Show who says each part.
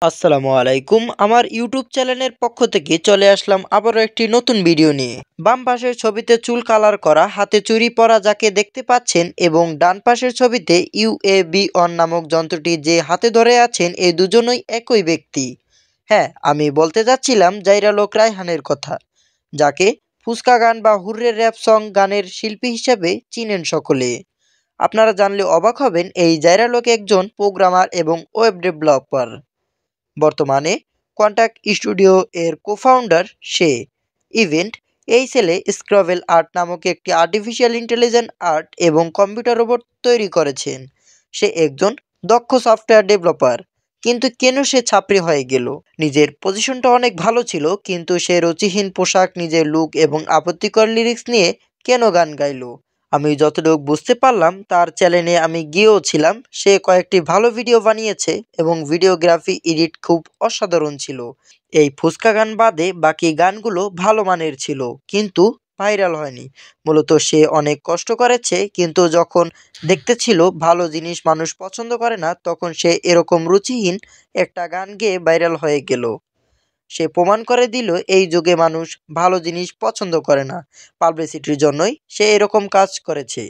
Speaker 1: আসসালামু আলাইকুম। আমার ইউটিউব চ্যানেলের পক্ষ থেকে চলে আসলাম আবারও একটি নতুন ভিডিও নিয়ে। বাম পাশের ছবিতে চুল কালার করা, হাতে চুড়ি পরা যাকে দেখতে পাচ্ছেন এবং ডান পাশের ছবিতে ইউএবি অন নামক যন্ত্রটি যে হাতে ধরে আছেন, এই দুজনই একই ব্যক্তি। হ্যাঁ, আমি বলতে যাচ্ছিলাম জাইরা লোক রায়হানের কথা, যাকে ফুসকা গান বা হুররে র‍্যাপ সং গানের শিল্পী হিসেবে চিনেন সকলে। আপনারা জানলে অবাক হবেন, এই জাইরা লোক একজন প্রোগ্রামার এবং ওয়েব ডেভেলপার। বর্তমানে কন্টাক্ট স্টুডিও এর কো-ফাউন্ডার সে। ইভেন্ট এই ছেলে স্ক্রাবেল আর্ট নামক একটি আর্টিফিশিয়াল ইন্টেলিজেন্ট আর্ট এবং কম্পিউটার রোবট তৈরি করেছেন। সে একজন দক্ষ সফটওয়্যার ডেভেলপার। কিন্তু কেন সে ছাত্রী হয়ে গেল? নিজের পজিশনটা অনেক ভালো ছিল, কিন্তু সে রুচিহীন পোশাক, নিজের লুক এবং আপত্তিকর লিরিক্স নিয়ে কেন গান গাইলো? আমি যতটুকু বুঝতে পারলাম, তার চ্যানেলে আমি গিয়েও ছিলাম। সে কয়েকটি ভালো ভিডিও বানিয়েছে এবং ভিডিওগ্রাফি এডিট খুব অসাধারণ ছিল। এই ফুসকা গান বাদে বাকি গানগুলো ভালো মানের ছিল, কিন্তু ভাইরাল হয়নি। মূলত সে অনেক কষ্ট করেছে, কিন্তু যখন দেখতে ছিল ভালো জিনিস মানুষ পছন্দ করে না, তখন সে এরকম রুচিহীন একটা গান গেয়ে ভাইরাল হয়ে গেল। সে প্রমাণ করে দিল এই যুগে মানুষ ভালো জিনিস পছন্দ করে না, পাবলিসিটির জন্যই সে এরকম কাজ করেছে।